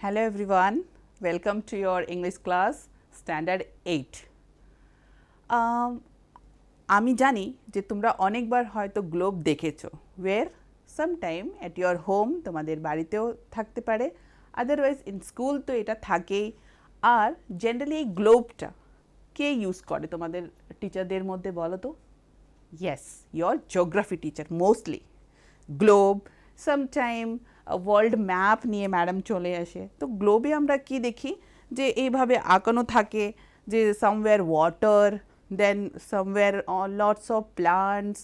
Hello everyone, welcome to your English class Standard 8. আমি জানি যে তোমরা অনেকবার হয়তো গ্লোব দেখেছো where sometime at your home তোমাদের বাড়িতেও থাকতে পারে otherwise in school তো এটা থাকেই আর জেনারেলি এই গ্লোবটা কে ইউজ করে তোমাদের টিচারদের মধ্যে বলো তো yes your geography teacher mostly globe sometime world map নিয়ে ম্যাডাম চলে আসে তো গ্লোবে আমরা কি দেখি যে এইভাবে আঁকানো থাকে যে somewhere water then somewhere lots of plants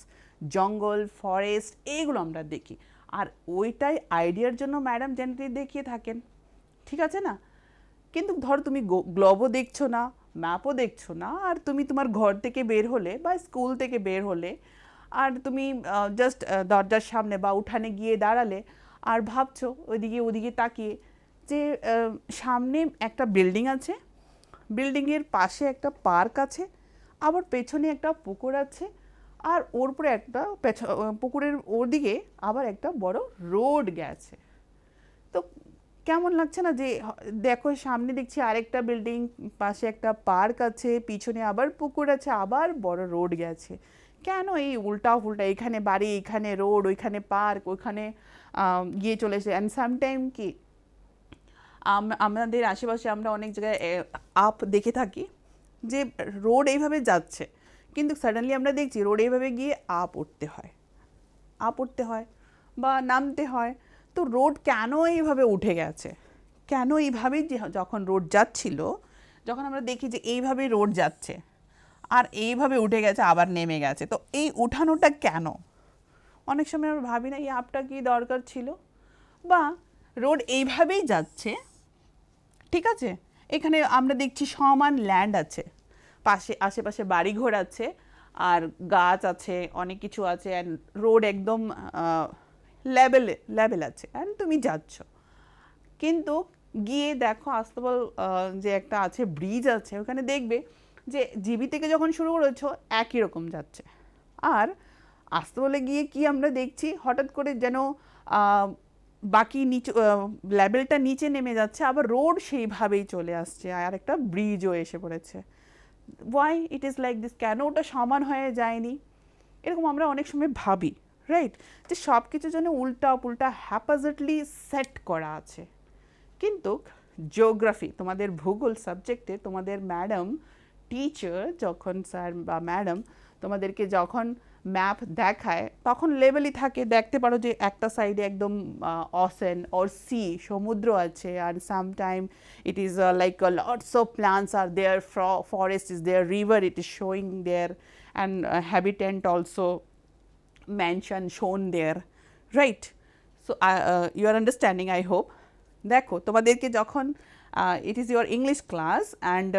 জঙ্গল ফরেস্ট এইগুলো আমরা দেখি আর ওইটাই আইডিয়ার জন্য ম্যাডাম জেনারেলি দেখিয়ে থাকেন ঠিক আছে না কিন্তু ধরো তুমি গ্লোবও দেখছো না ম্যাপও দেখছো না আর তুমি তোমার ঘর থেকে বের হলে বা স্কুল থেকে বের হলে আর তুমি জাস্ট দরজার সামনে বা উঠানে গিয়ে দাঁড়ালে আর ভাবছো ওদিকে তাকিয়ে যে সামনে একটা বিল্ডিং আছে বিল্ডিংয়ের পাশে একটা পার্ক আছে আবার পেছনে একটা পুকুর আছে আর ওর উপরে একটা পুকুরের ওর দিকে আবার একটা বড় রোড গেছে তো কেমন লাগছে না যে দেখো সামনে দেখছি আরেকটা বিল্ডিং পাশে একটা পার্ক আছে পিছনে আবার পুকুর আছে আবার বড় রোড গেছে কেন এই উল্টা এখানে বাড়ি এখানে রোড ওইখানে পার্ক ওইখানে গিয়ে চলে এসে অ্যান্ড সামটাইম কি আমাদের আশেপাশে আমরা অনেক জায়গায় আপ দেখে থাকি যে রোড এইভাবে যাচ্ছে কিন্তু সাডেনলি আমরা দেখছি রোড এইভাবে গিয়ে আপ উঠতে হয় বা নামতে হয় তো রোড কেন এইভাবে উঠে গেছে কেন এইভাবেই যখন রোড যাচ্ছিল যখন আমরা দেখি যে এইভাবে রোড যাচ্ছে আর এইভাবে উঠে গেছে আবার নেমে গেছে তো এই উঠানোটা কেন অনেক সময় আমরা ভাবি না এই আপটা কি দরকার ছিল বা রোড এইভাবেই যাচ্ছে ঠিক আছে এখানে আমরা দেখছি সমান ল্যান্ড আছে আশেপাশে বাড়িঘর আছে আর গাছ আছে অনেক কিছু আছে অ্যান্ড রোড একদম লেভেল আছে অ্যান্ড তুমি যাচ্ছ কিন্তু গিয়ে দেখো আস্তবল যে একটা আছে ব্রিজ আছে ওখানে দেখবে যে জিবি থেকে যখন শুরু করেছো একই রকম যাচ্ছে আর আস্তবলে গিয়ে কি আমরা দেখছি হঠাৎ করে যেন বাকি নিচে লেভেলটা নিচে নেমে যাচ্ছে আবার রোড সেইভাবেই চলে আসছে আর একটা ব্রিজও এসে পড়েছে Y it is like this কেন ওটা সমান হয়ে যায়নি এরকম আমরা অনেক সময় ভাবি রাইট যে সব কিছু যেন উল্টা পুল্টা হ্যাপাজেটলি সেট করা আছে কিন্তু জিওগ্রাফি তোমাদের ভূগোল সাবজেক্টে তোমাদের ম্যাডাম টিচার যখন স্যার বা ম্যাডাম তোমাদেরকে যখন ম্যাপ দেখায় তখন লেভেলই থাকে দেখতে পারো যে একটা সাইডে একদম অসেন অর সি সমুদ্র আছে আর sometime it is like lots of plants আর there forest is there river it is showing there and habitant also mention shown there right so you are understanding I hope দেখো তোমাদেরকে যখন it is your English class and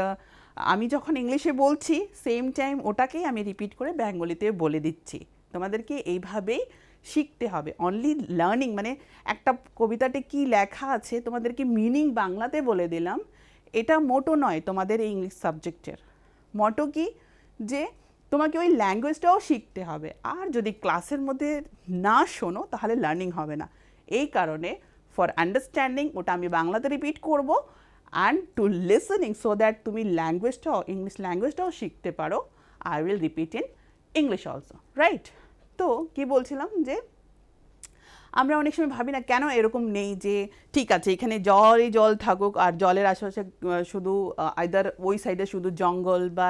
আমি যখন ইংলিশে বলছি same time ওটাকেই আমি repeat করে বেঙ্গলিতে বলে দিচ্ছি তোমাদেরকে এইভাবেই শিখতে হবে অনলি লার্নিং মানে একটা কবিতাতে কি লেখা আছে তোমাদেরকে মিনিং বাংলাতে বলে দিলাম এটা মোটো নয় তোমাদের এই ইংলিশ সাবজেক্টের মোটো কি যে তোমাকে ওই ল্যাঙ্গুয়েজটাও শিখতে হবে আর যদি ক্লাসের মধ্যে না শোনো তাহলে লার্নিং হবে না এই কারণে ফর আন্ডারস্ট্যান্ডিং ওটা আমি বাংলাতে রিপিট করব and to listening so that তুমি ল্যাঙ্গুয়েজটাও ইংলিশ ল্যাঙ্গুয়েজটাও শিখতে পারো I will repeat in English also right তো কি বলছিলাম যে আমরা অনেক সময় ভাবি না কেন এরকম নেই যে ঠিক আছে এখানে জল থাকুক আর জলের আশেপাশে শুধু আইদার ওই সাইডে শুধু জঙ্গল বা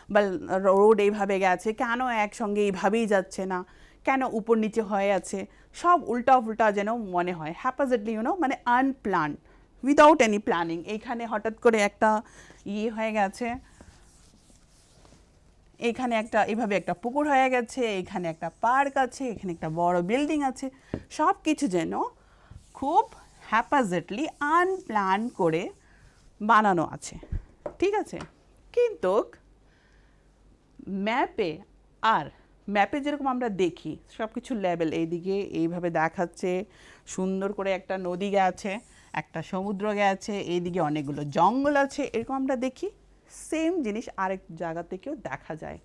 বা রোড এইভাবে গেছে কেন একসঙ্গে এইভাবেই যাচ্ছে না কেন উপর নিচে হয়ে আছে সব উল্টা যেন মনে হয় হ্যাপাজেটলি মানে আনপ্ল্যান উইদাউট এনি প্ল্যানিং এইখানে হঠাৎ করে একটা হয়ে গেছে এখানে এইভাবে একটা পুকুর হয়ে গেছে এখানে একটা পার্ক আছে এখানে একটা বড় বিল্ডিং আছে সব কিছু যেন খুব হ্যাপাজেটলি আনপ্ল্যান করে বানানো আছে ঠিক আছে কিন্তু ম্যাপে যেরকম আমরা দেখি সব কিছু লেভেল এইদিকে এইভাবে দেখাচ্ছে সুন্দর করে একটা নদী গেছে একটা সমুদ্র গেছে এইদিকে অনেকগুলো জঙ্গল আছে এরকম আমরা দেখি সেম জিনিস আরেক জায়গা থেকেও দেখা যায়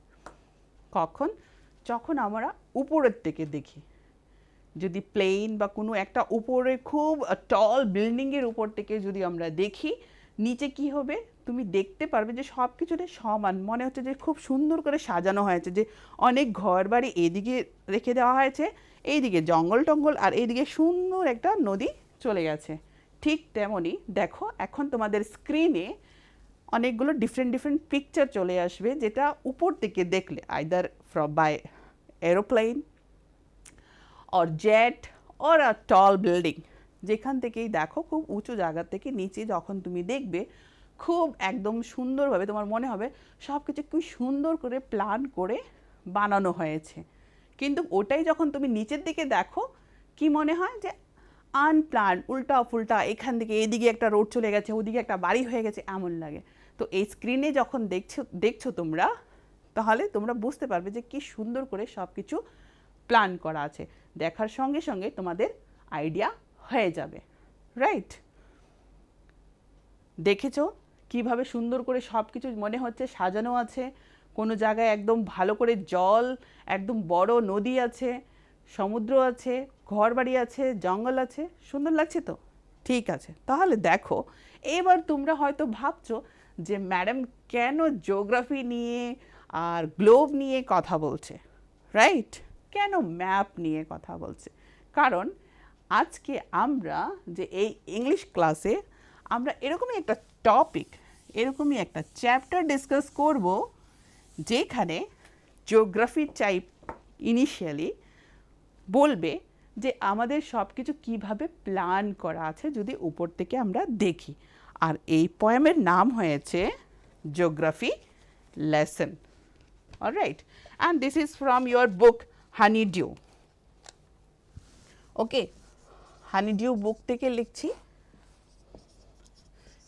কখন যখন আমরা উপরের থেকে দেখি যদি প্লেন বা কোনো একটা উপরে খুব টল বিল্ডিংয়ের উপর থেকে যদি আমরা দেখি, নিচে কি হবে, তুমি দেখতে পারবে যে সব কিছুতে সমান, মনে হচ্ছে যে খুব সুন্দর করে সাজানো হয়েছে, যে অনেক ঘর বাড়ি এদিকে রেখে দেওয়া হয়েছে, এইদিকে জঙ্গল টঙ্গল, আর এইদিকে সুন্দর একটা নদী চলে গেছে। ঠিক তেমনই দেখো এখন তোমাদের স্ক্রিনে অনেকগুলো ডিফারেন্ট ডিফারেন্ট পিকচার চলে আসবে, যেটা উপর থেকে দেখলে either from by aeroplane or jet or a tall building, যেখান থেকেই দেখো খুব উঁচু জায়গা থেকে নিচে যখন তুমি দেখবে, খুব একদম সুন্দরভাবে তোমার মনে হবে সব কিছু খুব সুন্দর করে প্ল্যান করে বানানো হয়েছে। কিন্তু ওটাই যখন তুমি নিচের দিকে দেখো, কি মনে হয় যে আনপ্ল্যান, উল্টা ফুল্টা, এখান থেকে এদিকে একটা রোড চলে গেছে, ওদিকে একটা বাড়ি হয়ে গেছে, এমন লাগে। তো এই স্ক্রিনে যখন দেখছো তোমরা, তাহলে তোমরা বুঝতে পারবে যে কি সুন্দর করে সব কিছু প্ল্যান করা আছে। দেখার সঙ্গে সঙ্গে তোমাদের আইডিয়া হয়ে যাবে, রাইট? দেখেছো কিভাবে সুন্দর করে সব কিছু মনে হচ্ছে সাজানো আছে, কোনো জায়গায় একদম ভালো করে জল, একদম বড় নদী আছে, সমুদ্র আছে, ঘর বাড়ি আছে, জঙ্গল আছে, সুন্দর লাগছে তো? ঠিক আছে, তাহলে দেখো এবার তোমরা হয়তো ভাবছো যে ম্যাডাম কেন জিওগ্রাফি নিয়ে আর গ্লোব নিয়ে কথা বলছে, রাইট? কেন ম্যাপ নিয়ে কথা বলছে? কারণ আজকে আমরা যে এই ইংলিশ ক্লাসে আমরা এরকমই একটা টপিক, এরকমই একটা চ্যাপ্টার ডিসকাস করব, যেখানে জিওগ্রাফির টাইপ ইনিশিয়ালি বলবে যে আমাদের সব কিছু কীভাবে প্ল্যান করা আছে যদি উপর থেকে আমরা দেখি। আর এই পোয়েমের নাম হয়েছে geography lesson. Alright, and this is from your book Honeydew. Okay, Honeydew book থেকে লিখছি।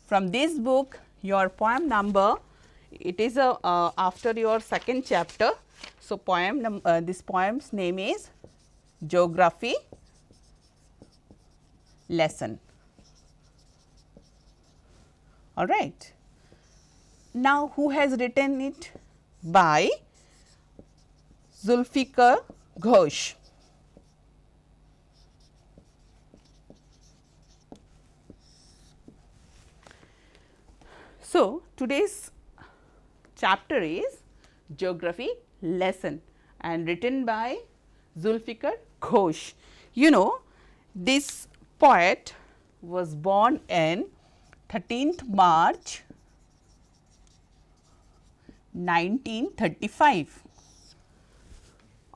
From this book, your poem number, it is after your second chapter. So this poem's name is Geography Lesson. All right. Now, who has written it? By Zulfikar Ghosh. So, today's chapter is Geography Lesson and written by Zulfikar Ghosh. You know, this poet was born in 13th March 1935.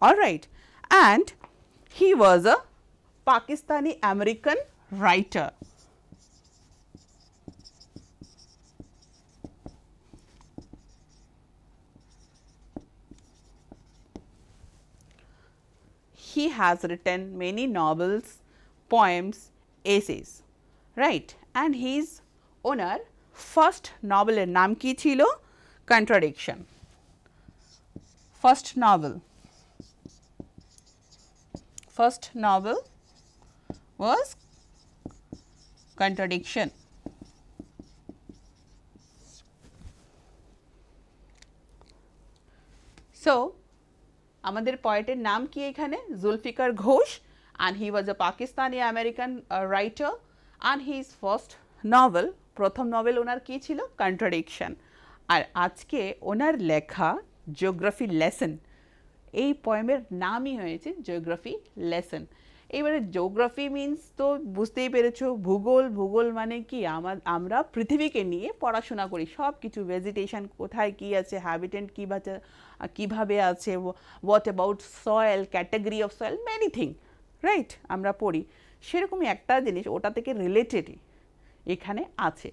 All right, and he was a Pakistani American writer. He has written many novels, poems, essays, right? And his ওনার first নভেলের নাম কি ছিল? Contradiction. First novel was Contradiction. So, আমাদের পোয়েটের নাম কি এখানে? Zulfikar Ghose, and he was a Pakistani American writer, and his first novel, প্রথম নভেল ওনার কি ছিল? কন্ট্রাডিকশন। আর আজকে ওনার লেখা জিওগ্রাফি লেসন, এই পোয়েমের নামই হয়েছে জিওগ্রাফি লেসন। এবারে জিওগ্রাফি মিন্স তো বুঝতেই পেরেছো, ভূগোল মানে কি? আমরা পৃথিবীকে নিয়ে পড়াশোনা করি, সব কিছু, ভেজিটেশন কোথায় কি আছে, হ্যাবিটেন্ট কীভাবে আছে, what about soil, category of soil, many thing, right? আমরা পড়ি। সেরকমই একটা জিনিস ওটা থেকে রিলেটেডই এখানে আছে।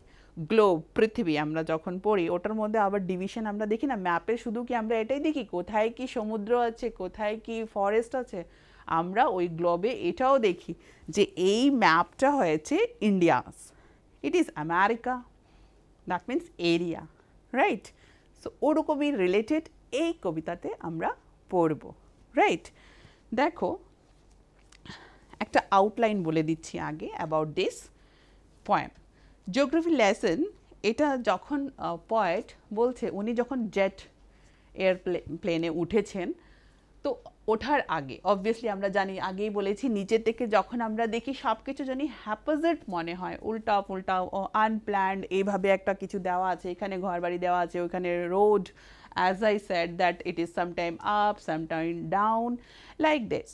গ্লোব, পৃথিবী আমরা যখন পড়ি, ওটার মধ্যে আবার ডিভিশন আমরা দেখি না ম্যাপে, শুধু কি আমরা এটাই দেখি কোথায় কি সমুদ্র আছে, কোথায় কি ফরেস্ট আছে? আমরা ওই গ্লোবে এটাও দেখি যে এই ম্যাপটা হয়েছে India's, it is America, that means area, right? So ওরকমই রিলেটেড এই কবিতাতে আমরা পড়ব, রাইট? দেখো একটা আউটলাইন বলে দিচ্ছি আগে about this poem. Geography lesson, এটা যখন পোয়েট বলছে, উনি যখন জেট এয়ারপ্লেনে উঠেছেন, তো ওঠার আগে অবভিয়াসলি আমরা জানি, আগেই বলেছি, নিচে থেকে যখন আমরা দেখি সব কিছু জানি হ্যাপাজেট মনে হয়, উল্টা পুল্টা আনপ্ল্যান্ড, এইভাবে একটা কিছু দেওয়া আছে, এখানে ঘর বাড়ি দেওয়া আছে, ওইখানে road, as I said that it is sometime up sometime down like this,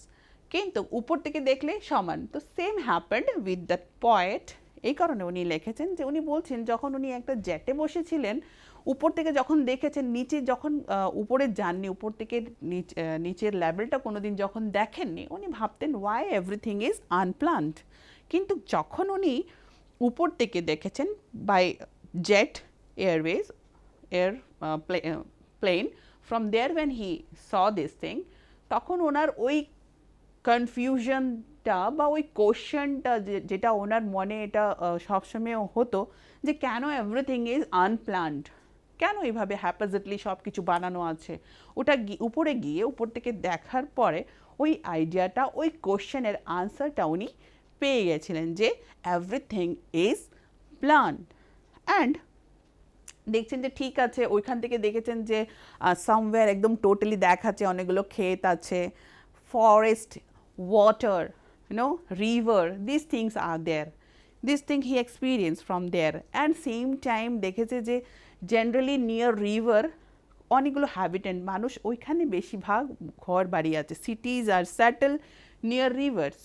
কিন্তু উপর থেকে দেখলে সমান। তো same happened with that poet. এই কারণে উনি লিখেছেন যে উনি বলছেন যখন উনি একটা জেটে বসেছিলেন, উপর থেকে যখন দেখেছেন, নিচে যখন উপরে যাননি, উপর থেকে নিচের লেভেলটা কোনোদিন যখন দেখেননি, উনি ভাবতেন ওয়াই এভরিথিং ইজ আনপ্ল্যান্ড। কিন্তু যখন উনি উপর থেকে দেখেছেন by Jet Airways air plane, from there when he saw this thing, তখন ওনার ওই কনফিউশনটা বা ওই কোশ্চেনটা যেটা ওনার মনে এটা সবসময় হতো যে কেন এভরিথিং ইজ আনপ্ল্যান্ড, কেন এইভাবে হ্যাপাজেটলি সব কিছু বানানো আছে, ওটা উপরে গিয়ে উপর থেকে দেখার পরে ওই আইডিয়াটা, ওই কোশ্চেনের আনসারটা উনি পেয়ে গেছিলেন যে এভরিথিং ইজ প্ল্যান্ড। অ্যান্ড দেখছেন যে ঠিক আছে, ওইখান থেকে দেখেছেন যে সামওয়্যার একদম টোটালি দেখাচ্ছে অনেকগুলো ক্ষেত আছে, forest, water, river, these things are there. This thing he experienced from there. And same time দেখেছে যে generally near river অনেকগুলো হ্যাবিটেন্ট মানুষ ওইখানে বেশিরভাগ ঘর বাড়ি আছে, cities are settled near rivers.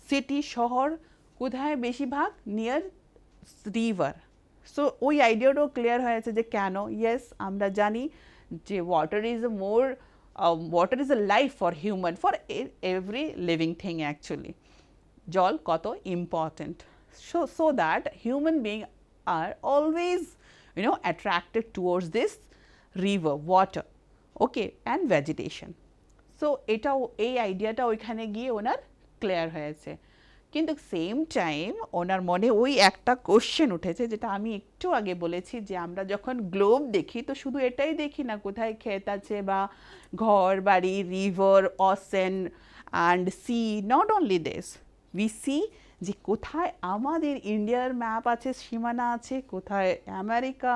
City শহর কোথায় বেশিরভাগ? Near river. সো ওই আইডিয়াটাও ক্লিয়ার হয়েছে যে কেন। ইয়েস, আমরা জানি যে water is a more water is a life for human, for every living thing actually. জল কত important, so that human beings are always attracted towards this river, water, okay, and vegetation. So এটাও, এই আইডিয়াটা ওইখানে গিয়ে ওনার clear হয়েছে। কিন্তু সেম টাইম ওনার মনে ওই একটা কোশ্চেন উঠেছে, যেটা আমি একটু আগে বলেছি যে আমরা যখন গ্লোব দেখি তো শুধু এটাই দেখি না কোথায় ক্ষেত আছে বা ঘর বাড়ি, river, ocean and sea. Not only this, we see যে কোথায় আমাদের ইন্ডিয়ার ম্যাপ আছে, সীমানা আছে, কোথায় America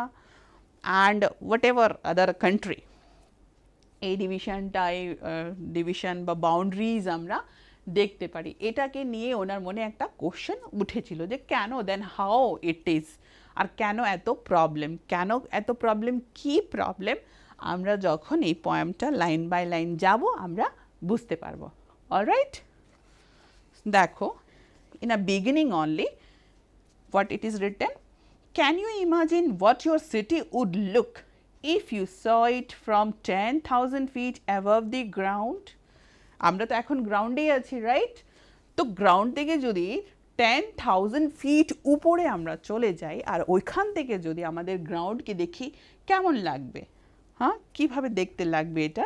and whatever other country, এই ডিভিশন বা বাউন্ডারিজ আমরা দেখতে পারি। এটাকে নিয়ে ওনার মনে একটা কোশ্চেন উঠেছিল যে কেন, দেন হাউ ইট ইজ, আর কেন এত প্রবলেম, কেন এত প্রবলেম, কি প্রবলেম, আমরা যখন এই পয়েমটা লাইন বাই লাইন যাব আমরা বুঝতে পারবো। অলরাইট, দেখো, in a beginning only what it is written, can you imagine what your city would look if you saw it from 10,000 feet above the ground? আমরা তো এখন গ্রাউন্ডেই আছি, রাইট? তো গ্রাউন্ড থেকে যদি 10,000 ফিট উপরে আমরা চলে যাই আর ওইখান থেকে যদি আমাদের গ্রাউন্ডকে দেখি, কেমন লাগবে? হ্যাঁ, কীভাবে দেখতে লাগবে এটা?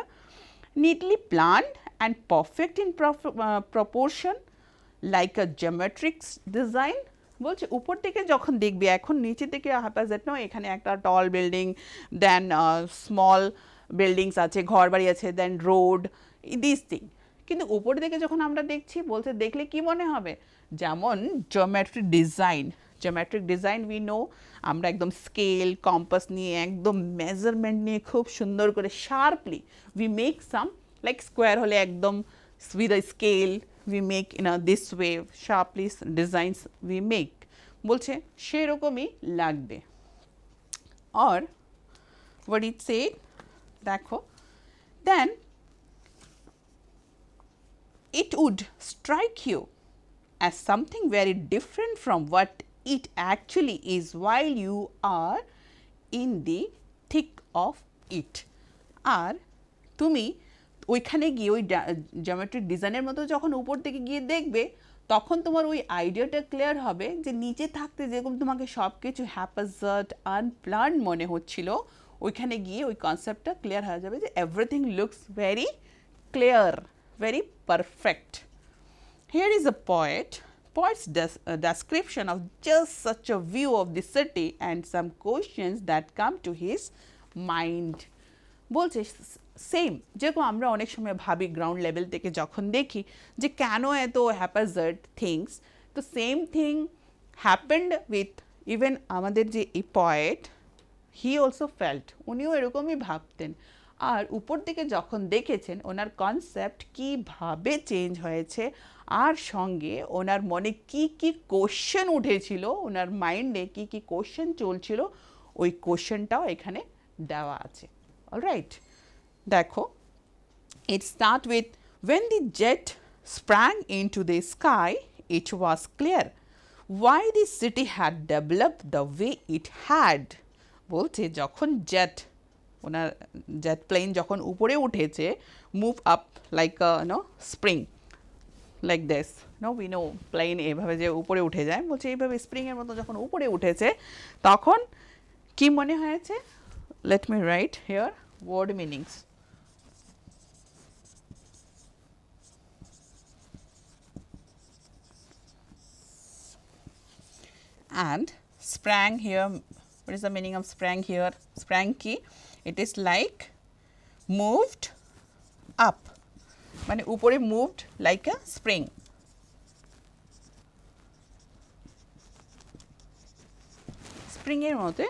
Neatly planned and perfect in proportion like a geometrics design. বলছে উপর থেকে যখন দেখবি, এখন নিচে থেকে হ্যাপাজেট নয়, এখানে একটা টল বিল্ডিং, দেন স্মল বিল্ডিংস আছে, ঘর বাড়ি আছে, দেন রোড, দিস থিং। কিন্তু উপর থেকে যখন আমরা দেখছি, বলছে দেখলে কি মনে হবে? যেমন geometric design, geometric design we know, আমরা একদম স্কেল কম্পাস নিয়ে একদম মেজারমেন্ট নিয়ে খুব সুন্দর করে sharply we make some, like square হলে একদম with a scale we make in a this way, sharply designs we make, বলছে সেরকমই লাগবে। or what it said, দেখো, then it would strike you as something very different from what it actually is while you are in the thick of it. আর তুমি ওইখানে গিয়ে ওই geometric ডিজাইনের মতো যখন উপর থেকে গিয়ে দেখবে, তখন তোমার ওই আইডিয়াটা ক্লিয়ার হবে যে নিচে থাকতে যেরকম তোমাকে সব কিছু হ্যাপাজার্ড আনপ্ল্যান্ড মনে হচ্ছিল, ওইখানে গিয়ে ওই কনসেপ্টটা ক্লিয়ার হয়ে যাবে যে everything looks very clear, very perfect. Here is a poet's description of just such a view of the city and some questions that come to his mind. বলছে সেম যেরকম আমরা অনেক সময় ভাবি গ্রাউন্ড লেভেল থেকে যখন দেখি যে কেন এত হ্যাপাজার্ড থিংস, তো same thing happened with even আমাদের যে এই পয়েট, হি অলসো ফেল্ট, উনিও এরকমই ভাবতেন। আর উপর থেকে যখন দেখেছেন ওনার কনসেপ্ট কিভাবে চেঞ্জ হয়েছে, আর সঙ্গে ওনার মনে কি কি কোশ্চেন উঠেছিল, ওনার মাইন্ডে কি কি কোশ্চেন চলছিল, ওই কোশ্চেনটাও এখানে দেওয়া আছে। অলরাইট, দেখো, it start with when the jet sprang into the sky, it was clear why the city had developed the way it had. বলছে যখন জেট, ওনার জেট প্লেন যখন উপরে উঠেছে, move up like no spring, like this, no we know plane এভাবে যে উপরে উঠে যায়, বলছে এইভাবে স্প্রিংয়ের মতো যখন উপরে উঠেছে তখন কি মনে হয়েছে? Let me write here word meanings. And sprang here, what is the meaning of sprang here? Sprang ki, it is like moved up, মানে উপরে moved like a spring. Spring এর মতে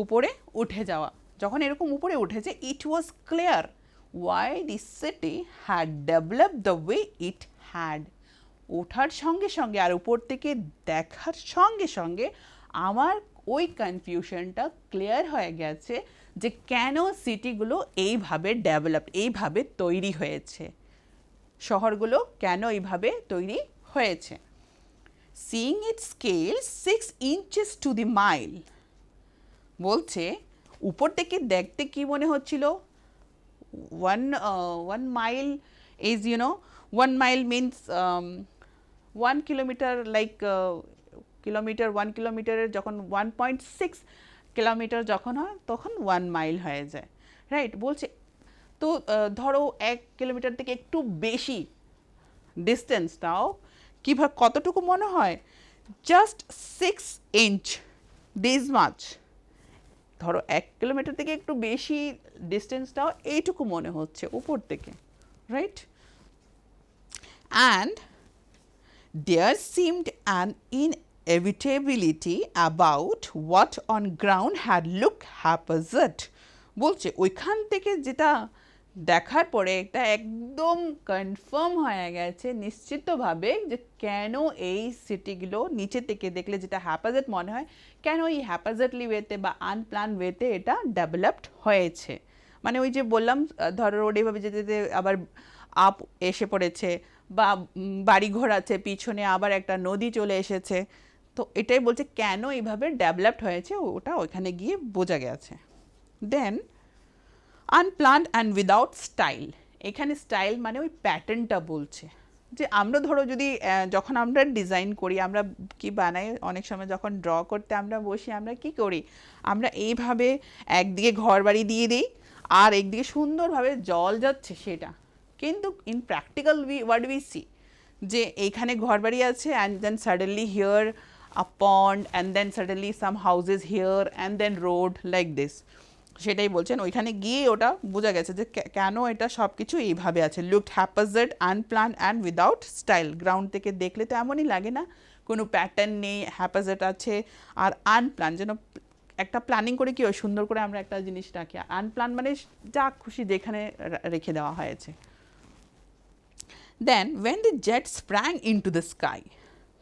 উপরে উঠে যাওয়া, যখন এরকম উপরে উঠেছে, it was clear why the city had developed the way it had. ওঠার সঙ্গে সঙ্গে আর উপর থেকে দেখার সঙ্গে সঙ্গে আমার ওই কনফিউশনটা ক্লিয়ার হয়ে গেছে যে কেন সিটিগুলো এইভাবে ডেভেলপড, এইভাবে তৈরি হয়েছে, শহরগুলো কেন এইভাবে তৈরি হয়েছে। Seeing its scale 6 inches to the mile, বলছে উপর থেকে দেখতে কি মনে হচ্ছিল, one mile is, you know, 1 mile means 1 kilometer, like kilometre, 1 কিলোমিটারের যখন 1.6 কিলোমিটার যখন হয় তখন 1 মাইল হয়ে যায়, রাইট। বলছে তো ধরো 1 কিলোমিটার থেকে একটু বেশি ডিস্টেন্সটাও কীভাবে, কতটুকু মনে হয়, জাস্ট 6 ইঞ্চ, দিস মাচ, ধরো 1 কিলোমিটার থেকে একটু বেশি ডিস্টেন্সটাও এইটুকু মনে হচ্ছে উপর থেকে, right. And there seemed an inevitability about what on ground had looked haphazard. বলছে ওইখান থেকে যেটা দেখার পরে এটা একদম কনফার্ম হয়ে গেছে নিশ্চিতভাবে যে কেন এই সিটিগুলো নিচে থেকে দেখলে যেটা হ্যাপাজার্ড মনে হয়, কেন এই হ্যাপাজার্ডলি ওয়েতে বা আনপ্ল্যান ওয়েতে এটা ডেভেলপড হয়েছে। মানে ওই যে বললাম, ধরো রোড এইভাবে যেতে যেতে আবার আপ এসে পড়েছে, বা বাড়িঘর আছে পিছনে, আবার একটা নদী চলে এসেছে, তো এটাই বলছে কেন এইভাবে ডেভেলপড হয়েছে, ওটা ওইখানে গিয়ে বোঝা গেছে। দেন আনপ্ল্যান্ড অ্যান্ড উইদাউট স্টাইল, এখানে স্টাইল মানে ওই প্যাটার্নটা বলছে, যে আমরা ধরো যদি যখন আমরা ডিজাইন করি, আমরা কি বানাই, অনেক সময় যখন ড্র করতে আমরা বসি, আমরা কি করি, আমরা এইভাবে একদিকে ঘর বাড়ি দিয়ে দিই আর একদিকে সুন্দরভাবে জল যাচ্ছে সেটা, কিন্তু in practical what we see, যে এইখানে ঘর বাড়ি আছে and then suddenly here a pond and then suddenly some houses here and then road like this. সেটাই বলছেন, ওইখানে গিয়ে ওটা বোঝা গেছে যে কেন এটা সব কিছু এইভাবে আছে। Looked haphazard, unplanned and without style, ground থেকে দেখলে তো এমনই লাগে না, কোনো প্যাটার্ন নেই, হ্যাপাজার্ড আছে আর আনপ্ল্যান, যেন একটা প্ল্যানিং করে কি সুন্দর করে আমরা একটা জিনিস রাখি, আনপ্ল্যান মানে যা খুশি যেখানে রেখে দেওয়া হয়েছে। দেন when the jet sprang into the sky,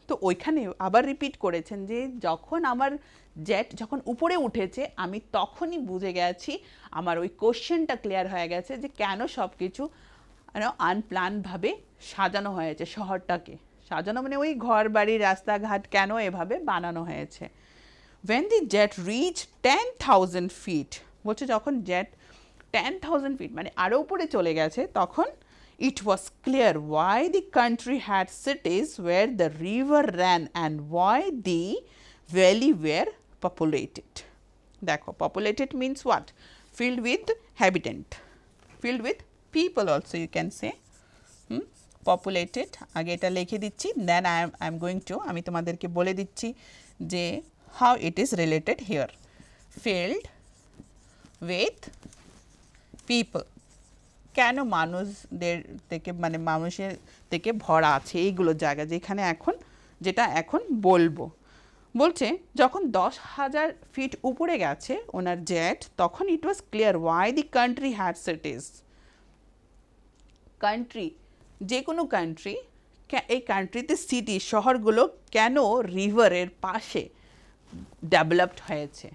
তো ওইখানে আবার রিপিট করেছেন যে যখন আমার জেট যখন উপরে উঠেছে আমি তখনই বুঝে গেছি, আমার ওই কোশ্চেনটা ক্লিয়ার হয়ে গেছে যে কেন সব কিছু আনপ্ল্যানভাবে সাজানো হয়েছে, শহরটাকে সাজানো মানে ওই ঘর বাড়ি রাস্তাঘাট কেন এভাবে বানানো হয়েছে। when the jet reached 10,000 feet, বলছে যখন জেট 10,000 feet মানে আরও উপরে চলে গেছে, তখন it was clear why the country had cities where the river ran and why the valley were populated. দেখো, populated means what? Filled with habitant, filled with people also you can say. Populated, আগে এটা লিখে দিচ্ছি, then I am going to, আমি তোমাদেরকে বলে দিচ্ছি যে how it is related here. Filled with people, কেন মানুষদের থেকে মানে মানুষের থেকে ভরা আছে এইগুলো জায়গা যেখানে এখন যেটা এখন বলবো। বলছে যখন 10,000 ফিট উপরে গেছে ওনার জেট, তখন it was clear why the country had cities. Country, যে কোনো কান্ট্রি, এই কান্ট্রিতে সিটি শহরগুলো কেন রিভারের পাশে ডেভেলপড হয়েছে।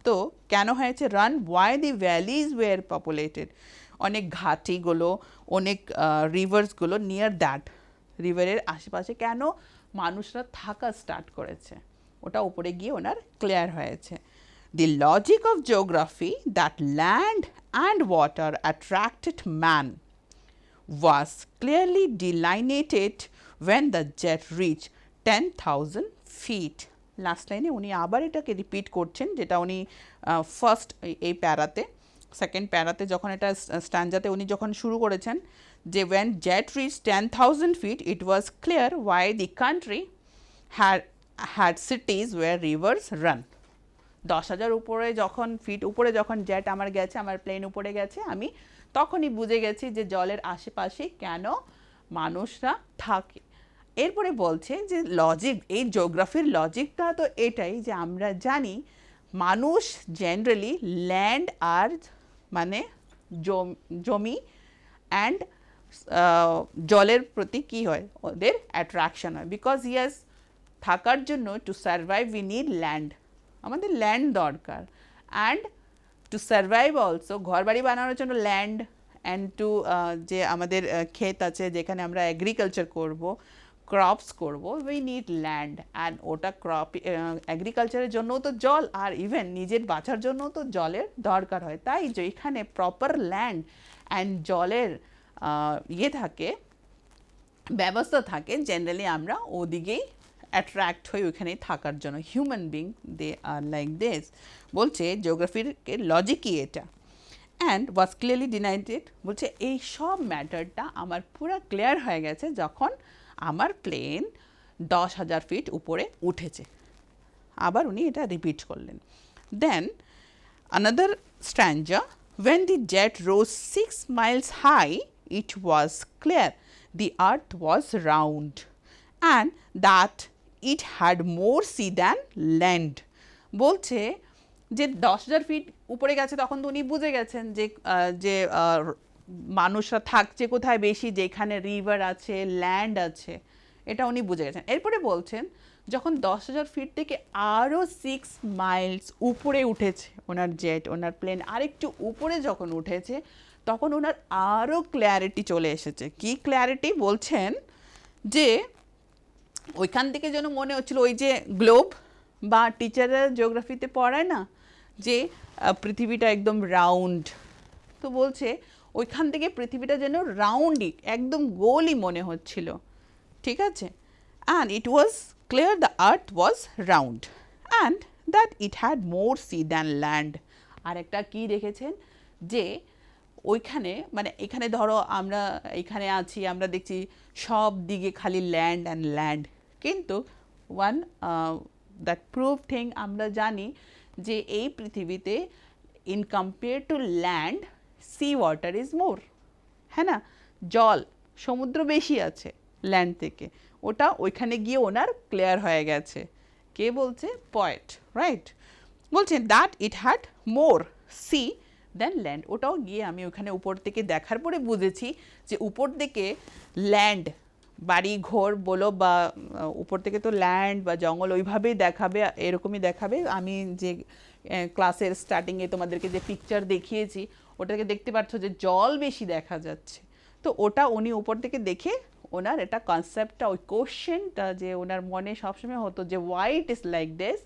তো কেন হয়েছে? রান ওয়াই দি ভ্যালিজ ওয়ের পপুলেটেড, অনেক ঘাটিগুলো, অনেক রিভার্সগুলো নিয়ার দ্যাট, রিভারের আশেপাশে কেন মানুষরা থাকা স্টার্ট করেছে, ওটা উপরে গিয়ে ওনার ক্লিয়ার হয়েছে। The logic of geography that land and water attracted man was clearly delineated when the jet reached 10,000 feet. Last লাইনে উনি আবার এটাকে রিপিট করছেন, যেটা উনি ফার্স্ট এই প্যারাতে, সেকেন্ড প্যারাতে যখন এটা স্ট্যান্ডাতে উনি যখন শুরু করেছেন যে when jet reached 10,000 feet it was clear why the country had cities where rivers run. 10,000 উপরে যখন ফিট উপরে যখন জেট আমার গেছে, আমার প্লেন উপরে গেছে, আমি তখনই বুঝে গেছি যে জলের আশেপাশে কেন মানুষরা থাকে। এরপরে বলছে যে লজিক, এই জিওগ্রাফির লজিকটা তো এটাই যে আমরা জানি মানুষ জেনারেলি ল্যান্ড আর মানে জমি অ্যান্ড জলের প্রতি কী হয়, ওদের অ্যাট্রাকশন হয়। বিকজ ইয়াস, থাকার জন্য to survive we need land, আমাদের ল্যান্ড দরকার। অ্যান্ড টু সার্ভাইভ অলসো, ঘর বাড়ি বানানোর জন্য ল্যান্ড, অ্যান্ড টু যে আমাদের ক্ষেত আছে যেখানে আমরা এগ্রিকালচার করব, ক্রপস করব, উই নিড ল্যান্ড। অ্যান্ড ওটা ক্রপ এগ্রিকালচারের জন্যও তো জল, আর ইভেন নিজের বাঁচার জন্যও তো জলের দরকার হয়। তাই যে এখানে প্রপার ল্যান্ড অ্যান্ড জলের থাকে, ব্যবস্থা থাকে, জেনারেলি আমরা ওদিকেই অ্যাট্রাক্ট হই ওইখানে থাকার জন্য। Human being they are like this. বলছে জিওগ্রাফির লজিকই এটা। অ্যান্ড ওয়াজ ক্লিয়ারলি ডিনাইটেড, বলছে এই সব ম্যাটারটা আমার পুরো ক্লিয়ার হয়ে গেছে যখন আমার প্লেন 10,000 ফিট উপরে উঠেছে। আবার উনি এটা রিপিট করলেন। দেন another stanza, when the jet rose 6 miles high it was clear the earth was round and that it had more sea than land. বলছে যে 10,000 ফিট উপরে গেছে তখন তো উনি বুঝে গেছেন যে যে মানুষরা থাকছে কোথায় বেশি, যেখানে রিভার আছে, ল্যান্ড আছে, এটা উনি বুঝে গেছেন। এরপরে বলছেন যখন 10,000 ফিট থেকে আরও 6 মাইলস উপরে উঠেছে ওনার জেট, ওনার প্লেন আরেকটু উপরে যখন উঠেছে, তখন ওনার আরও ক্ল্যারিটি চলে এসেছে। কি ক্ল্যারিটি? বলছেন যে ওইখান থেকে যেন মনে হচ্ছিল ওই যে গ্লোব বা টিচাররা জিওগ্রাফিতে পড়ায় না যে পৃথিবীটা একদম রাউন্ড, তো বলছে ওইখান থেকে পৃথিবীটা যেন রাউন্ডই, একদম গোলই মনে হচ্ছিল। ঠিক আছে? And it was clear the earth was round and that it had more sea than land. আর একটা কী দেখেছেন যে ওইখানে মানে এখানে ধরো আমরা এখানে আছি, আমরা দেখছি সব দিকে খালি ল্যান্ড অ্যান্ড ল্যান্ড, কিন্তু ওয়ান দ্যাট প্রুভ থিং আমরা জানি যে এই পৃথিবীতে in compare to land sea water is more, হ্যাঁ না, জল সমুদ্র বেশি আছে ল্যান্ড থেকে, ওটা ওইখানে গিয়ে ওনার ক্লিয়ার হয়ে গেছে। কে বলছে? Poet, right? বলছেন that it had more sea than land, ওটাও গিয়ে আমি ওখানে উপর থেকে দেখার পরে বুঝেছি যে উপর থেকে ল্যান্ড, বাড়ি ঘর বলো বা উপর থেকে তো ল্যান্ড বা জঙ্গল ওইভাবেই দেখাবে, এরকমই দেখাবে। আমি যে ক্লাসের স্টার্টিংয়ে তোমাদেরকে যে পিকচার দেখিয়েছি ওটাকে দেখতে পাচ্ছ যে জল বেশি দেখা যাচ্ছে, তো ওটা উনি উপর থেকে দেখে ওনার এটা কনসেপ্টটা, ওই কোশ্চেনটা যে ওনার মনে সবসময় হতো যে why it is like this,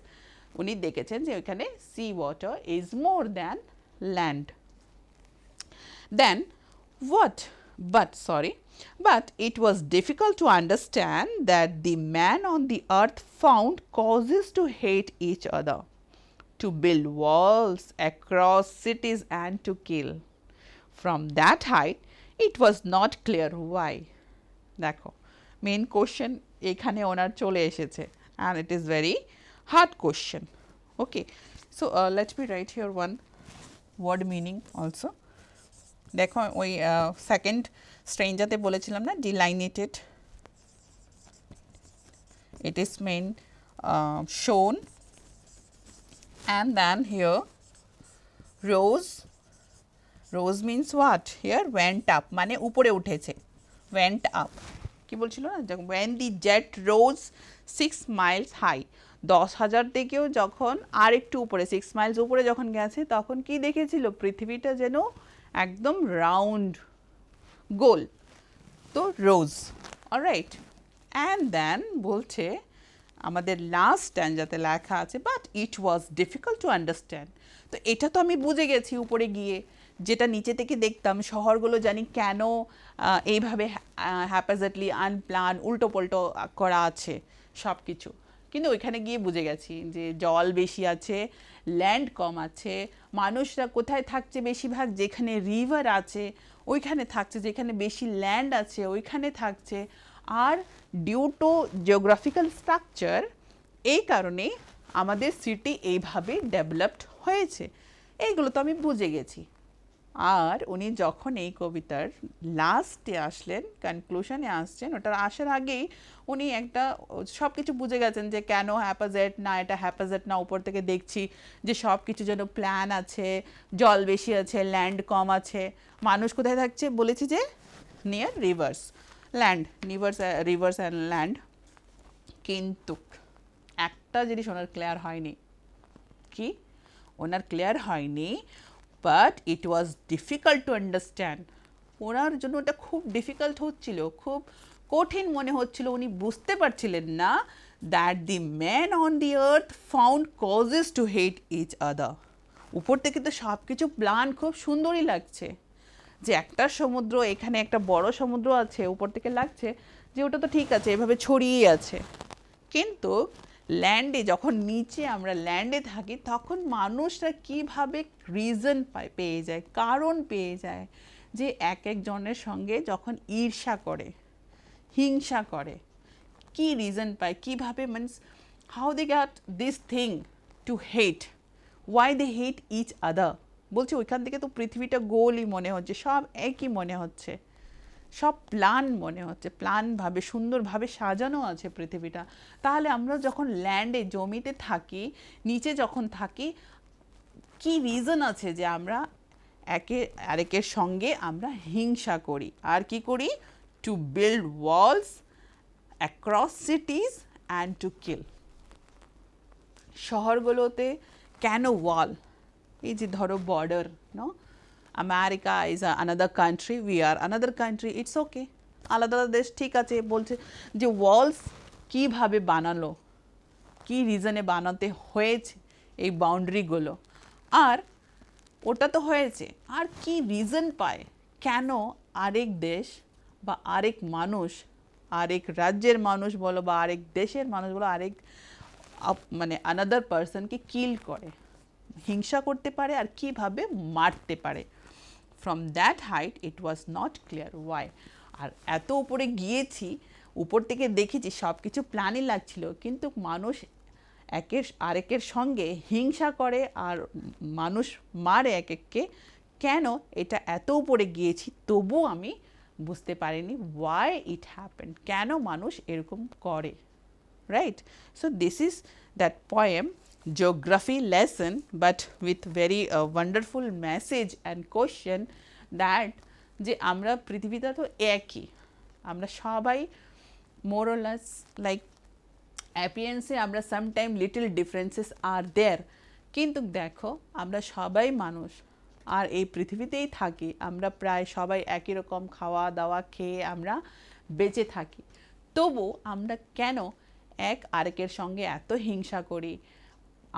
উনি দেখেছেন যে ওইখানে sea water is more than land. Then what? But it was difficult to understand that the man on the earth found causes to hate each other, to build walls across cities and to kill. From that height, it was not clear why. দেখো main question এখানে ওনার চলে এসেছে, and it is very hard question. Okay, so let me write here one word meaning also. দেখো ওই second স্ট্রেঞ্জাতে বলেছিলাম না delineated, it is main shone, and then here rose. Rose means what? Here went up, মানে উপরে উঠেছে, went up. কি বলছিল না, when the jet rose 6 miles high, 10,000 থেকেও যখন আর একটু উপরে 6 miles উপরে যখন গেছে তখন কি দেখেছিল, পৃথিবীটা যেন একদম রাউন্ড, গোল, তো রোজ। অলরাইট, অ্যান্ড দেন বলছে আমাদের লাস্ট স্ট্যান্জাতে লেখা আছে, but it was difficult to understand. তো এটা তো আমি বুঝে গেছি উপরে গিয়ে, যেটা নিচে থেকে দেখতাম শহরগুলো জানি কেন এইভাবে হ্যাপাজেটলি আনপ্লান উল্টো পাল্টো করা আছে সব কিছু, কিন্তু ওইখানে গিয়ে বুঝে গেছি যে জল বেশি আছে, ল্যান্ড কম আছে, মানুষরা কোথায় থাকছে বেশিরভাগ, যেখানে রিভার আছে ওইখানে থাকছে, যেখানে বেশি ল্যান্ড আছে ওইখানে থাকছে, আর ডিউ টু জিওগ্রাফিক্যাল স্ট্রাকচার এই কারণে আমাদের সিটি এইভাবে ডেভেলপড হয়েছে। এইগুলো তো আমি বুঝে গেছি। আর উনি যখন এই কবিতার লাস্টে আসলেন, কনক্লুশনে আসছেন, ওটার আসার আগেই উনি একটা সব কিছু বুঝে গেছেন যে কেন হ্যাপাজেট না, এটা হ্যাপাজেট না, উপর থেকে দেখছি যে সব কিছু যেন প্ল্যান আছে, জল বেশি আছে, ল্যান্ড কম আছে, মানুষ কোথায় থাকছে, বলেছি যে near rivers land, rivers and land. কিন্তু একটা জিনিস ওনার ক্লিয়ার হয়নি, কি ওনার ক্লিয়ার হয়নি, but it was difficult to understand. ওনার জন্য ওটা খুব ডিফিকাল্ট হচ্ছিল, খুব কঠিন মনে হচ্ছিল, উনি বুঝতে পারছিলেন না that the man on the earth found causes to hate each other. উপর থেকে তো সব কিছু প্ল্যান খুব সুন্দরই লাগছে, যে একটা সমুদ্র, এখানে একটা বড় সমুদ্র আছে, উপর থেকে লাগছে যে ওটা তো ঠিক আছে, এভাবে ছড়িয়ে আছে, কিন্তু ল্যান্ডে যখন নিচে আমরা ল্যান্ডে থাকি তখন মানুষরা কিভাবে রিজন পেয়ে যায়, কারণ পেয়ে যায়, যে এক একজনের সঙ্গে যখন ঈর্ষা করে, হিংসা করে, কি রিজন পায়, কিভাবে, means how they get this thing to hate, why they hate each other. বলছে ওইখান থেকে তো পৃথিবীটা গোলই মনে হচ্ছে, সব একই মনে হচ্ছে, সব প্ল্যান মনে হচ্ছে, প্ল্যানভাবে সুন্দরভাবে সাজানো আছে পৃথিবীটা। তাহলে আমরা যখন ল্যান্ডে জমিতে থাকি, নিচে যখন থাকি, কি রিজন আছে যে আমরা একে আরেকের সঙ্গে আমরা হিংসা করি, আর কি করি, to build walls across cities and to kill. শহরগুলোতে কেন ওয়াল, এই যে ধরো border, no, America is another country, we are another country, it's okay, আলাদা আলাদা দেশ, ঠিক আছে, বলছে যে ওয়ালস কীভাবে বানালো, কি রিজনে বানাতে হয়েছে এই বাউন্ডারিগুলো, আর ওটা তো হয়েছে, আর কি রিজন পায় কেন আরেক দেশ বা আরেক মানুষ, আরেক রাজ্যের মানুষ বলো বা আরেক দেশের মানুষ বলো, আরেক মানে আনাদার পার্সনকে কিল করে, হিংসা করতে পারে, আর কিভাবে মারতে পারে। From that height it was not clear why. আর এত উপরে গিয়েছি, উপর থেকে দেখেছি সব কিছু প্ল্যানই লাগছিল, কিন্তু মানুষ একের আরেকের সঙ্গে হিংসা করে আর মানুষ মারে এক এককে, কেন এটা এত উপরে গিয়েছি তবু আমি বুঝতে পারিনি ওয়াই ইট হ্যাপেন, কেন মানুষ এরকম করে, right? So this is that poem, geography lesson, but with very wonderful message and question that যে আমরা পৃথিবীটা তো একই, আমরা সবাই more or less like appearance-এ আমরা sometime little differences are there, কিন্তু দেখো আমরা সবাই মানুষ আর এই পৃথিবীতেই থাকি, আমরা প্রায় সবাই একই রকম খাওয়া দাওয়া খেয়ে আমরা বেঁচে থাকি, তবু আমরা কেন এক আরেকের সঙ্গে এত হিংসা করি,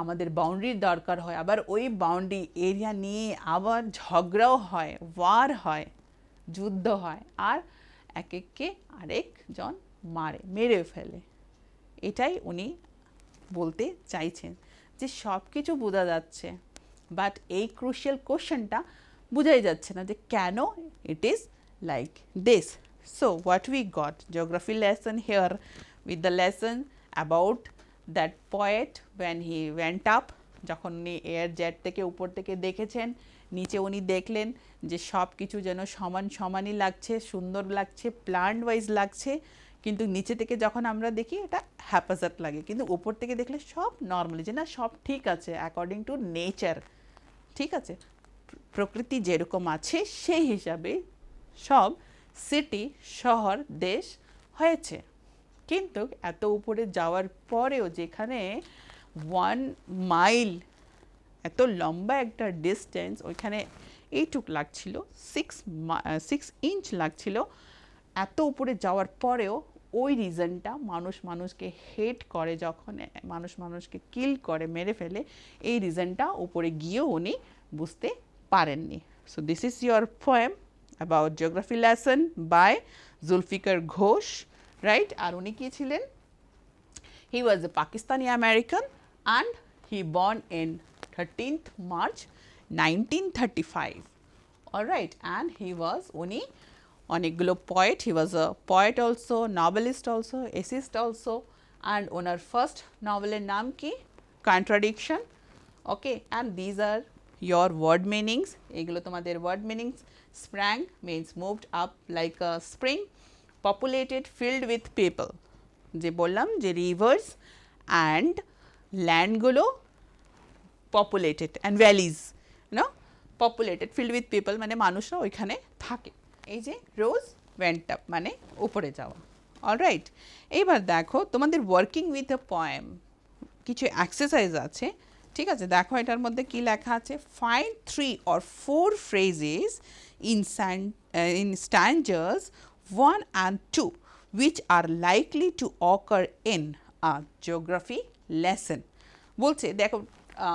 আমাদের বাউন্ডারির দরকার হয়, আবার ওই বাউন্ডারি এরিয়া নিয়ে আবার ঝগড়াও হয়, ওয়ার হয়, যুদ্ধ হয়, আর এক এককে আরেকজন মেরে ফেলে। এটাই উনি বলতে চাইছেন, যে সব কিছু বোঝা যাচ্ছে, বাট এই ক্রুশিয়াল কোশ্চেনটা বোঝাই যাচ্ছে না যে কেন ইট is like this. So what we got, geography lesson here with the lesson about that poet when he went up, যখন উনি এয়ার জেট থেকে উপর থেকে দেখেছেন, নিচে উনি দেখলেন যে সব কিছু যেন সমান সমানই লাগছে, সুন্দর লাগছে, প্ল্যান্ড ওয়াইজ লাগছে, কিন্তু নিচে থেকে যখন আমরা দেখি এটা হ্যাপাজার্ড লাগে, কিন্তু উপর থেকে দেখলে সব নর্মালি যে না সব ঠিক আছে অ্যাকর্ডিং টু নেচার, ঠিক আছে, প্রকৃতি যেরকম আছে সেই হিসাবে সব সিটি শহর দেশ হয়েছে। কিন্তু এত উপরে যাওয়ার পরেও যেখানে 1 মাইল এত লম্বা একটা ডিস্টেন্স, ওইখানে এইটুক লাগছিল, 6 ইঞ্চ লাগছিল, এত উপরে যাওয়ার পরেও ওই রিজনটা মানুষকে হেট করে, যখন মানুষকে কিল করে, মেরে ফেলে, এই রিজনটা উপরে গিয়েও উনি বুঝতে পারেননি। So this is your poem about geography lesson by Zulfikar Ghose, right? আর উনি কি ছিলেন? He was a Pakistani American and he born in 13th March 1935. All right, and he was uni অনেকগুলো poet, he was a poet also, novelist also, essayist also, and owner first novel-এর নাম কি? Contradiction. Okay, and these are your word meanings. এগুলো তোমাদের word meanings. Sprang means moved up like a spring, populated, filled with people. যে বললাম যে rivers and land গুলো populated and valleys, you know, populated, filled with people মানে মানুষরা ওইখানে থাকে। এই যে rose went up মানে উপরে যাওয়া। অলরাইট, এইবার দেখো তোমাদের ওয়ার্কিং উইথ আ পোয়েম কিছু এক্সারসাইজ আছে, ঠিক আছে? দেখো এটার মধ্যে কি লেখা আছে, find 3 or 4 phrases in stanzas 1 and 2 which are likely to occur in a geography lesson. বলছে দেখো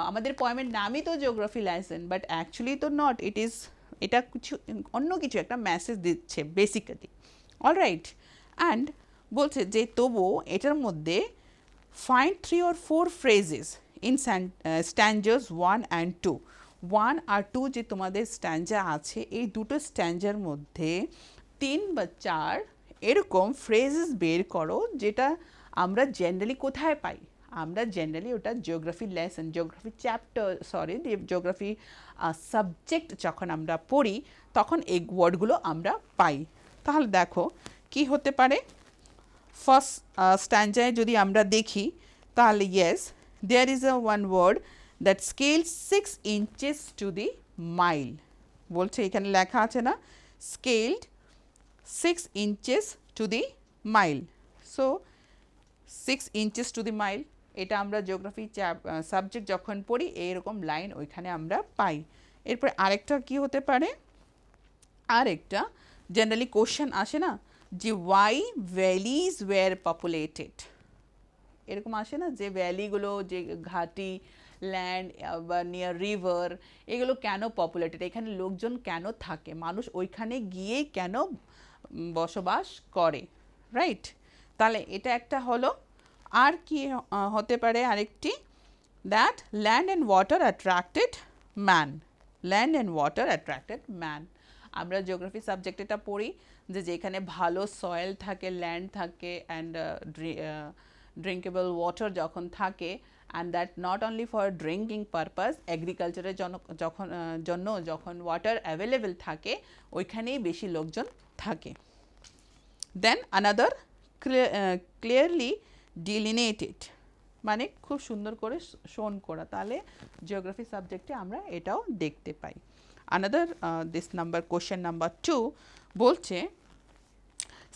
আমাদের পোয়েমের নামই তো জিওগ্রাফি লেসন, বাট অ্যাকচুয়ালি তো নট, এটা কিছু অন্য কিছু একটা মেসেজ দিচ্ছে বেসিক্যালি। অলরাইট, অ্যান্ড বলছে যে তবুও এটার মধ্যে find 3 or 4 phrases in stanzas 1 and 2. 1 আর 2 যে তোমাদের স্ট্যাঞ্জা আছে, এই দুটো স্ট্যাঞ্জার মধ্যে 3 বা 4 এরকম ফ্রেজেস বের করো যেটা আমরা জেনারেলি কোথায় পাই। আমরা জেনারেলি ওটা geography lesson, geography chapter, geography subject যখন আমরা পড়ি তখন এই ওয়ার্ডগুলো আমরা পাই। তাহলে দেখো কি হতে পারে। ফার্স্ট স্ট্যাঞ্জায় যদি আমরা দেখি তাহলে yes, there is a one word that scale 6 inches to the mile. বলছে এখানে লেখা আছে না, scaled 6 inches to the mile. So 6 inches to the mile, এটা আমরা জিওগ্রাফি সাবজেক্ট যখন পড়ি এইরকম লাইন ওইখানে আমরা পাই। এরপরে আরেকটা কি হতে পারে, আরেকটা জেনারেলি কোশ্চেন আসে না যে ওয়াই ভ্যালিজ ওয়্যার পপুলেটেড, এরকম আসে না যে ভ্যালিগুলো, যে ঘাটি, ল্যান্ড বা নিয়ার রিভার, এগুলো কেন পপুলেটেড, এখানে লোকজন কেন থাকে, মানুষ ওইখানে গিয়ে কেন বসবাস করে, রাইট? তাহলে এটা একটা হলো। আর কি হতে পারে আরেকটি, that land and water attracted man, land and water attracted man. আমরা জিওগ্রাফি সাবজেক্ট এটা পড়ি যে যেখানে ভালো সয়েল থাকে, ল্যান্ড থাকে, অ্যান্ড ড্রিঙ্কেবল ওয়াটার যখন থাকে, and that not only for drinking purpose, এগ্রিকালচারের জন্য যখন ওয়াটার অ্যাভেলেবেল থাকে ওইখানেই বেশি লোকজন থাকে। দেন আনাদার ক্লিয়ারলি ডিলিনেটেড মানে খুব সুন্দর করে শোন করা, তাহলে জিওগ্রাফি সাবজেক্টে আমরা এটাও দেখতে পাই। Another this number question number 2 বলছে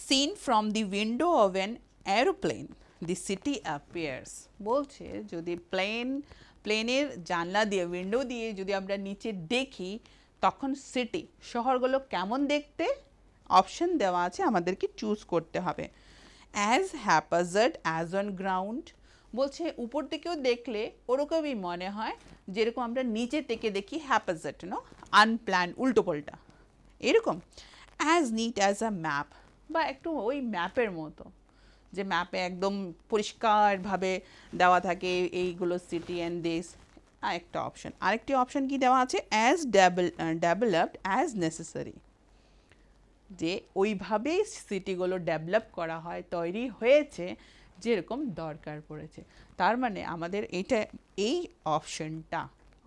seen from the window of an aeroplane the city appears. বলছে যদি প্লেনের জানলা দিয়ে, উইন্ডো দিয়ে যদি আমরা নিচে দেখি তখন সিটি, শহরগুলো কেমন দেখতে, অপশন দেওয়া আছে, আমাদেরকে চুজ করতে হবে। As haphazard as on ground, বলছে উপর থেকেও দেখলে ওরকমই মনে হয় যেরকম আমরা নিচে থেকে দেখি হ্যাপাজার্ড, নো, আনপ্ল্যান, উল্টোপাল্টা এরকম। As neat as a map, বা একটু ওই ম্যাপের মতো, যে ম্যাপে একদম পরিষ্কারভাবে দেওয়া থাকে এইগুলো সিটি অ্যান্ড দেশ। একটা অপশন, আরেকটি অপশন কি দেওয়া আছে, অ্যাজ ডেভেলপড অ্যাজ নেসেসারি, যে ওইভাবেই সিটিগুলো ডেভেলপ করা হয়, তৈরি হয়েছে যেরকম দরকার পড়েছে। তার মানে আমাদের এই অপশনটা,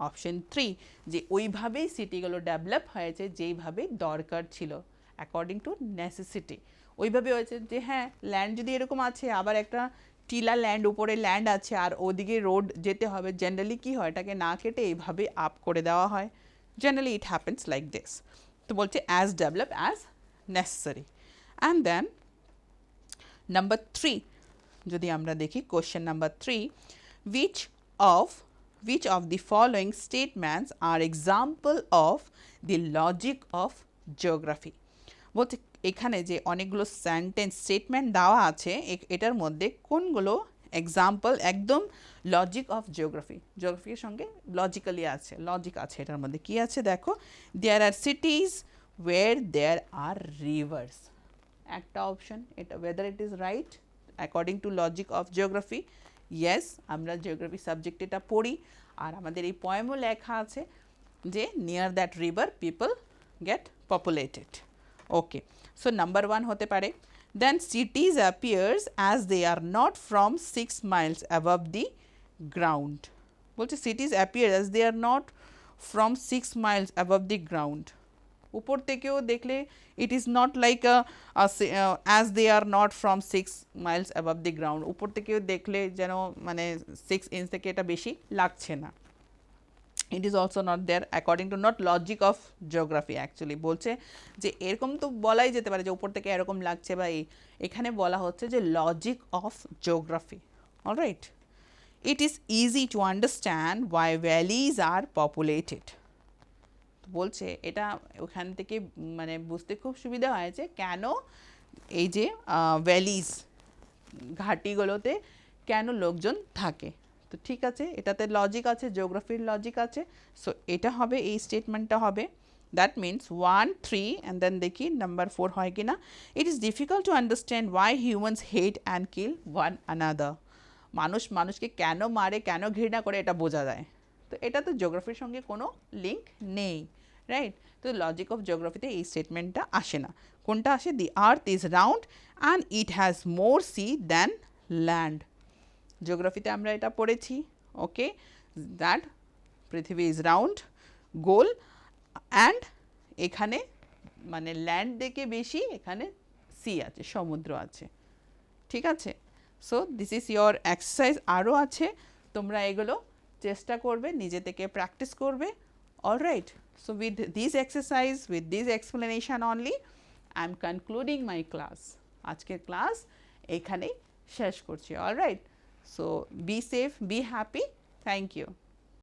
অপশন 3, যে ওইভাবেই সিটিগুলো ডেভেলপ হয়েছে যেইভাবে দরকার ছিল, অ্যাকর্ডিং টু নেসেসিটি। ওইভাবে হয়েছে যে হ্যাঁ ল্যান্ড যদি এরকম আছে, আবার একটা টিলা ল্যান্ড, উপরে ল্যান্ড আছে আর ওদিকে রোড যেতে হবে, জেনারেলি কী হয় এটাকে না কেটে এইভাবে আপ করে দেওয়া হয়। Generally it happens like this. তো বলছে as develop as necessary. And then number 3 যদি আমরা দেখি, question number 3, which of the following statements are example of the logic of geography? বলতে এখানে যে অনেকগুলো সেন্টেন্স স্টেটমেন্ট দেওয়া আছে, এটার মধ্যে কোনগুলো এক্সাম্পল একদম লজিক অফ জিওগ্রাফি, জিওগ্রাফির সঙ্গে লজিক্যালি আছে, লজিক আছে এটার মধ্যে। কি আছে দেখো, there are cities where there are rivers, একটা অপশন এটা, whether it is right according to logic of geography. Yes, আমরা জিওগ্রাফি সাবজেক্ট এটা পড়ি আর আমাদের এই পয়েমও লেখা আছে যে near that river people get populated. Okay, so number 1 হতে পারে, then cities appears as they are not from 6 miles above the ground. বলছে cities appear as they are not from 6 miles above the ground. উপর থেকেও দেখলে it is not like as they are not from 6 miles above the ground, উপর থেকেও দেখলে যেন মানে 6 inch থেকে এটা বেশি লাগছে না। It is also not there according to not logic of geography. Actually বলছে যে এরকম তো বলাই যেতে পারে যে উপর থেকে এরকম লাগছে বা এখানে বলা হচ্ছে যে logic of geography. Alright, it is easy to understand why valleys are populated. বলছে এটা ওখান থেকে মানে বুঝতে খুব সুবিধা হয়েছে কেন এই যে ভ্যালিজ ঘাটিগুলোতে কেন লোকজন থাকে। তো ঠিক আছে, এটাতে লজিক আছে, জিওগ্রাফির লজিক আছে, সো এটা হবে, এই স্টেটমেন্টটা হবে। দ্যাট মিনস 1, 3 অ্যান্ড দেন দেখি নাম্বার 4 হয় কি না। It is difficult to understand Y humans hate and kill one another. মানুষকে কেন মারে, কেন ঘৃণা করে এটা বোঝা যায়। তো এটা তো জিওগ্রাফির সঙ্গে কোনো লিঙ্ক নেই, রাইট? তো লজিক অফ জিওগ্রাফিতে এই স্টেটমেন্টটা আসে না। কোনটা আসে? The earth is round and it has more sea than land. জিওগ্রাফিতে আমরা এটা পড়েছি, ওকে, দ্যাট পৃথিবী ইজ রাউন্ড, গোল, অ্যান্ড এখানে মানে ল্যান্ড থেকে বেশি এখানে সি আছে, সমুদ্র আছে। ঠিক আছে, so this is your exercise. আরও আছে, তোমরা এগুলো চেষ্টা করবে, নিজে থেকে প্র্যাকটিস করবে। Alright, so with this exercise, with this explanation only, I am concluding my class. আজকের ক্লাস এখানেই শেষ করছি। Alright, so be safe, be happy. Thank you.